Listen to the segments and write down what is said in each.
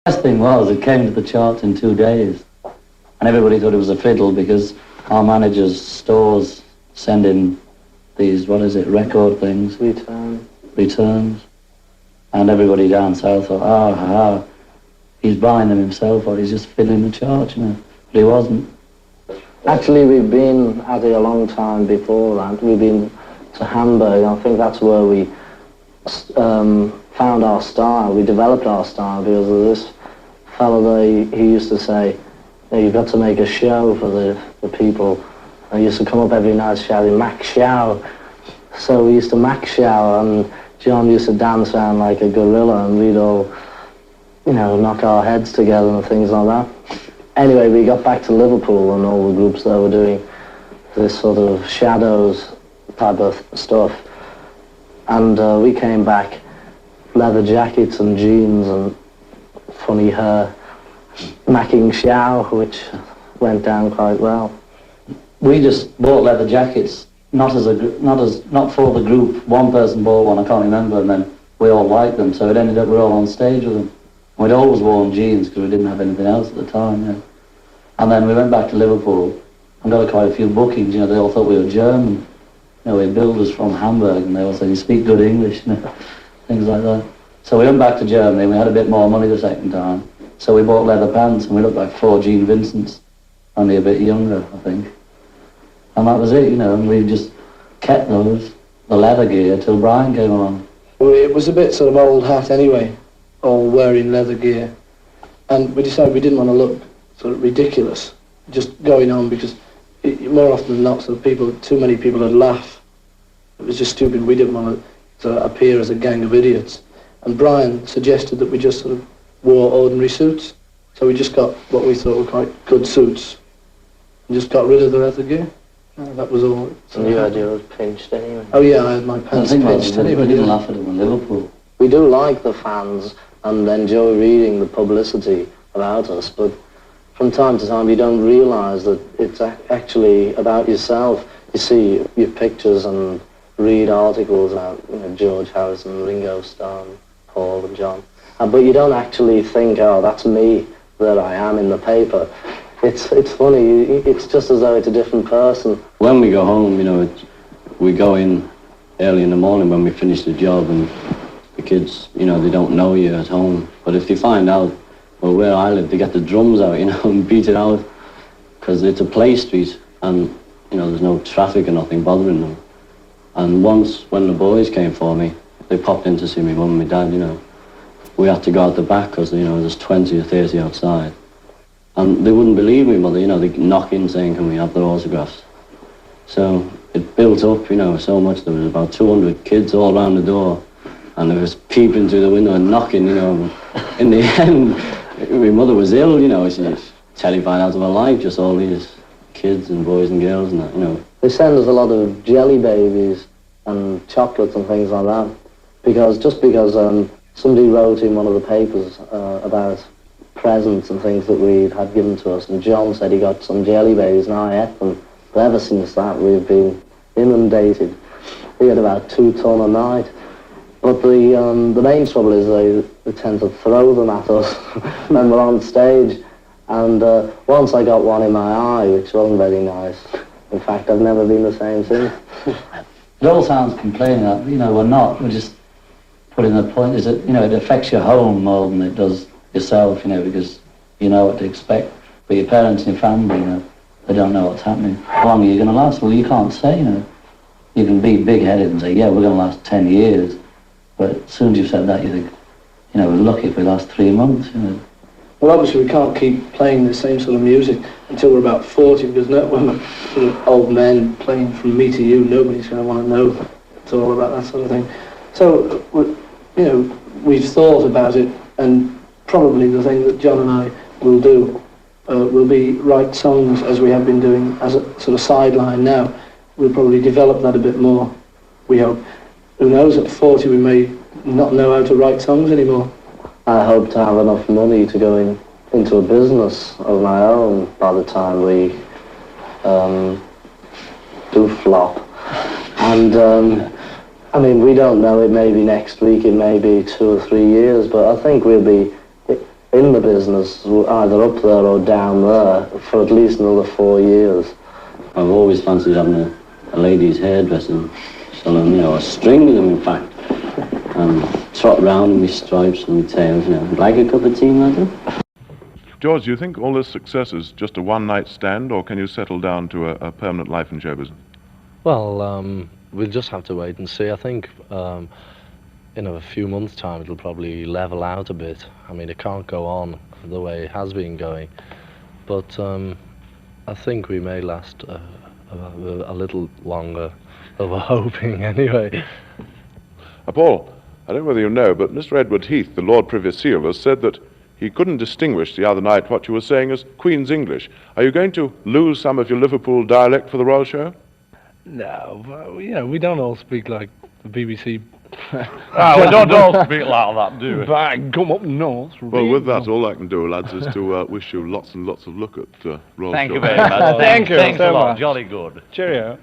best thing was it came to the charts in 2 days, and everybody thought it was a fiddle because our managers' stores send in these, what is it, record things? Returns. And everybody down south thought, he's buying them himself or he's just filling the chart, But he wasn't. Actually, we've been at it a long time before that. We've been to Hamburg. I think that's where we found our style. We developed our style because of this fellow he used to say, you've got to make a show for the people. And he used to come up every night shouting, Mac Show. So we used to Mac Show, and John used to dance around like a gorilla, and we'd all, knock our heads together and things like that. Anyway, we got back to Liverpool, and all the groups there were doing this sort of shadows type of stuff. And we came back, leather jackets and jeans and funny hair, macking show, which went down quite well. We just bought leather jackets, not for the group. One person bought one, I can't remember, and then we all liked them, so it ended up we were all on stage with them. We'd always worn jeans because we didn't have anything else at the time. And then we went back to Liverpool and got quite a few bookings. They all thought we were German. We had builders from Hamburg, and they all said, you speak good English, things like that. So we went back to Germany, and we had a bit more money the second time. So we bought leather pants, and we looked like 4 Gene Vincents, only a bit younger, I think. And that was it, and we just kept the leather gear till Brian came along. Well, it was a bit sort of old hat anyway, all wearing leather gear. And we decided we didn't want to look sort of ridiculous, just going on, because more often than not, too many people would laugh. It was just stupid. We didn't want to appear as a gang of idiots. And Brian suggested that we just sort of wore ordinary suits. So we just got what we thought were quite good suits and just got rid of the leather gear. That was all. And you had yours pinched anyway. Oh yeah, I had my pants pinched anyway. We didn't laugh at them in Liverpool. We do like the fans and enjoy reading the publicity about us, but from time to time you don't realise that it's actually about yourself. You see your pictures and read articles about George Harrison, Ringo Starr, Paul and John, but you don't actually think, that's me that I am in the paper. It's funny, it's just as though it's a different person. When we go home, we go in early in the morning when we finish the job, and the kids, they don't know you at home. But if they find out, well, where I live, they get the drums out, and beat it out, because it's a play street, and, there's no traffic or nothing bothering them. And once, when the boys came for me, they popped in to see me mum and my dad, we had to go out the back because, there's 20 or 30 outside. And they wouldn't believe me, mother, they'd knock in saying, can we have their autographs? So it built up, so much. There was about 200 kids all around the door, and they was peeping through the window and knocking, In the end, my mother was ill, she was terrified out of her life, just all these kids and boys and girls and that, They send us a lot of jelly babies and chocolates and things like that, because somebody wrote in one of the papers about presents and things that we had given to us, and John said he got some jelly babies, and I ate them. But ever since that, we've been inundated. We had about 2 ton a night. But the main trouble is they tend to throw them at us when we're on stage. And once I got one in my eye, which wasn't very nice. In fact, I've never been the same since. It all sounds complaining that, we're not. We're just putting the point is that, it affects your home more than it does yourself, because you know what to expect. But your parents and your family, they don't know what's happening. How long are you going to last? Well, you can't say, You can be big-headed and say, yeah, we're going to last 10 years. But as soon as you've said that, you think, we're lucky if we last 3 months, Well, obviously we can't keep playing the same sort of music until we're about 40, because when we're sort of old men playing From Me to You, nobody's going to want to know at all about that sort of thing. So, we've thought about it, and probably the thing that John and I will do will be write songs as we have been doing as a sort of sideline now. We'll probably develop that a bit more, we hope. Who knows, at 40 we may not know how to write songs anymore. I hope to have enough money to go into a business of my own by the time we do flop. And we don't know, it may be next week, it may be 2 or 3 years, but I think it'll in the business, either up there or down there, for at least another 4 years. I've always fancied having a lady's hairdressing salon, you know, a string of them, in fact, and trot round in my stripes and my tails, you know. Like a cup of tea, madam? George, do you think all this success is just a one-night stand, or can you settle down to a permanent life in show business? Well, we'll just have to wait and see. I think in a few months' time it'll probably level out a bit. I mean, it can't go on the way it has been going, but I think we may last a little longer, than we're hoping anyway. Paul, I don't know whether you know, but Mr. Edward Heath, the Lord Privy Seal, has said that he couldn't distinguish the other night what you were saying as Queen's English. Are you going to lose some of your Liverpool dialect for the Royal Show? No, but, you know, we don't all speak like the BBC. We don't all speak like that, do we? Bang, come up north. Well, with that, all I can do, lads, is to wish you lots and lots of luck at Royal Thank Show. you very much. Thank you Thanks so a lot. much. Jolly good. Cheerio.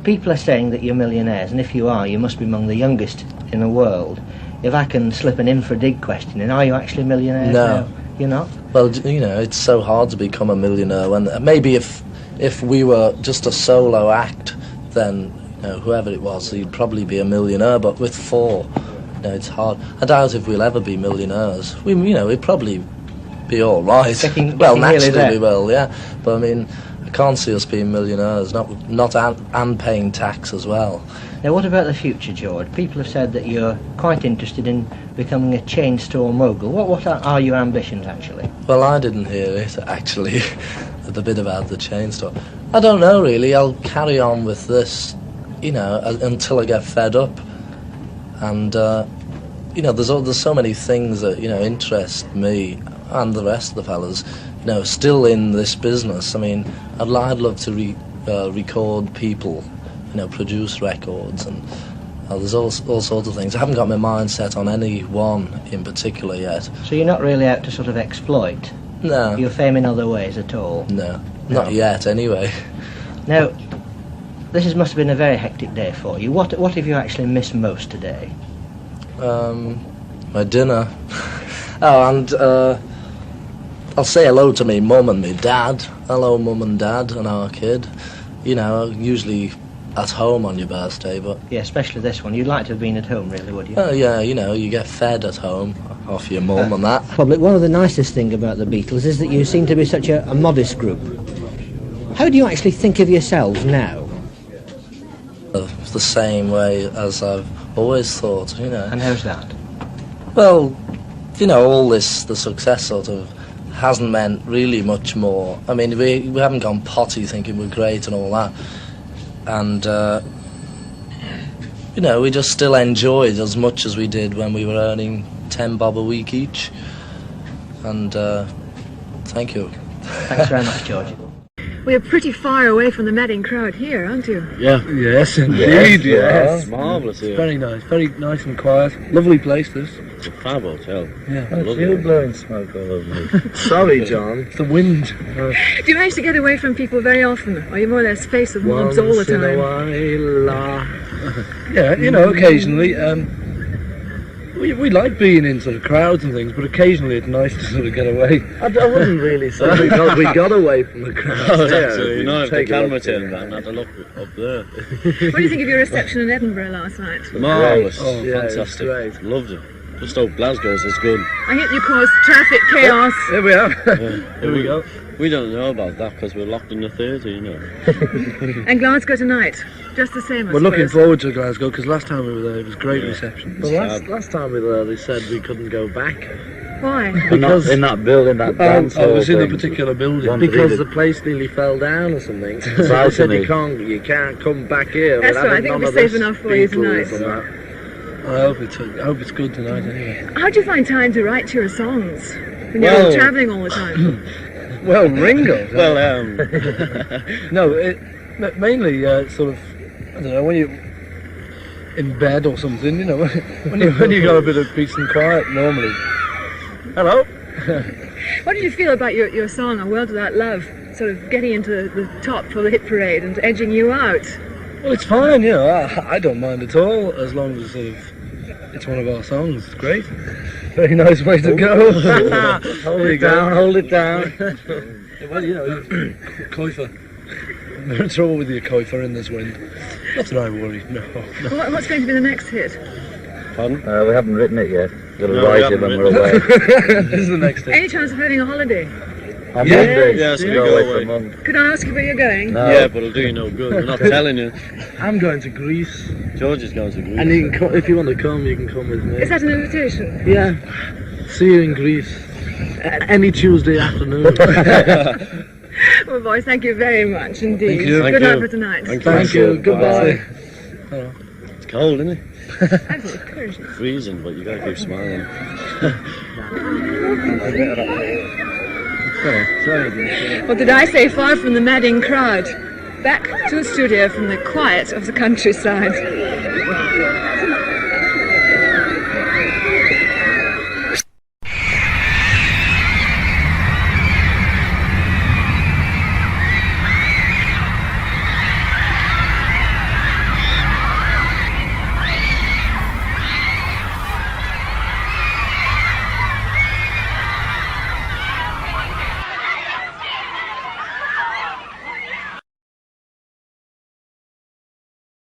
People are saying that you're millionaires, and if you are, you must be among the youngest in the world. If I can slip an infra-dig question in, are you actually millionaires No. now? You're not? Well, you know, it's so hard to become a millionaire when maybe if we were just a solo act, then, you know, whoever it was, he'd probably be a millionaire, but with four, you know, it's hard. I doubt if we'll ever be millionaires. We'd probably be all right. Getting well, nearly naturally there. we will, yeah. But I mean, I can't see us being millionaires, and paying tax as well. Now, what about the future, George? People have said that you're quite interested in becoming a chain store mogul. What are your ambitions, actually? Well, I didn't hear it, actually, the bit about the chain store. I don't know, really. I'll carry on with this, you know, until I get fed up. And, you know, there's so many things that, you know, interest me and the rest of the fellas, you know, still in this business. I mean, I'd love to record people, you know, produce records, and there's all sorts of things. I haven't got my mind set on any one in particular yet. So you're not really out to sort of exploit No. your fame in other ways at all? No, not yet, anyway. Now, must have been a very hectic day for you. What have you actually missed most today? My dinner. Oh, and I'll say hello to me mum and me dad. Hello, mum and dad, and our kid. You know, usually at home on your birthday, but... Yeah, especially this one. You'd like to have been at home, really, would you? yeah, you know, you get fed at home off your mum and that. Public, one of the nicest things about the Beatles is that you seem to be such a modest group. How do you actually think of yourselves now? The same way as I've always thought, you know. And how's that? Well, you know, all the success sort of hasn't meant really much more. I mean, we haven't gone potty thinking we're great and all that. And, you know, we just still enjoyed as much as we did when we were earning 10 bob a week each. And, thank you. Thanks very much, George. We're pretty far away from the madding crowd here, aren't you? Yeah. Yes, indeed, yes. Marvellous here. Very nice and quiet. Lovely place, this. It's a fab hotel. Yeah. Lovely. blowing smoke all over me. Sorry, John. It's the wind. Do you manage to get away from people very often? Or are you more or less face of mobs all the time? Yeah, you know, occasionally. We like being in sort of crowds and things, but occasionally it's nice to sort of get away. I wouldn't really say we got away from the crowd. Oh, actually, you know, if the camera turned around, I'd have looked up there. What do you think of your reception in Edinburgh last night? Marvellous. Oh, yeah, fantastic. it's great. Loved it. Just hope Glasgow's as good. I hit you caused traffic chaos. There we are. Here we go. We don't know about that because we're locked in the theatre, you know. And Glasgow tonight, just the same, I We're looking suppose. forward to Glasgow because last time we were there it was great reception. Well, last time we were there, they said we couldn't go back. Why? Because in that building, that dance I was hall in a thing. particular building. Because the place nearly fell down or something. So they said you can't come back here. That's We're right, I having think none it'll of be safe this enough for you Beatles tonight. and that. I hope it's good tonight anyway. How do you find time to write your songs when you're all travelling all the time? Well, Ringo. Well, No, mainly sort of, I don't know, when you're in bed or something, you know, when you got a bit of peace and quiet normally. Hello. What did you feel about your song, A World Without Love, sort of getting into the top for the hit parade and edging you out? Well, it's fine, you know, I don't mind at all, as long as sort of it's one of our songs, it's great. Very nice way to go. Hold it down, hold it down. Well, you know, Coifer. No trouble with your coifer in this wind. Not that I worry, no. What's going to be the next hit? Pardon? We haven't written it yet. We'll No, write we it when haven't we're away. This is the next thing. Any chance of having a holiday? Yes, we go go away for away. a month. Could I ask you where you're going? No. Yeah, but it'll do you no good. We're not telling you. I'm going to Greece. George is going to Greece. And you can come, if you want to come, you can come with me. Is that an invitation? Yeah. See you in Greece. Any Tuesday afternoon. Well, boys, thank you very much indeed. Thank you. Good Thank night you. for tonight. Thank you. Goodbye. It's cold, isn't it? Absolutely encouraging. Freezing, but you gotta keep smiling. What did I say? Far from the madding crowd. Back to the studio from the quiet of the countryside.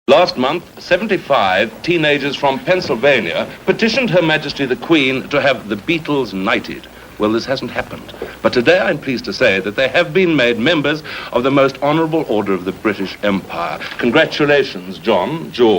Last month, 75 teenagers from Pennsylvania petitioned Her Majesty the Queen to have the Beatles knighted. Well, this hasn't happened. But today I'm pleased to say that they have been made members of the most honourable order of the British Empire. Congratulations, John, George.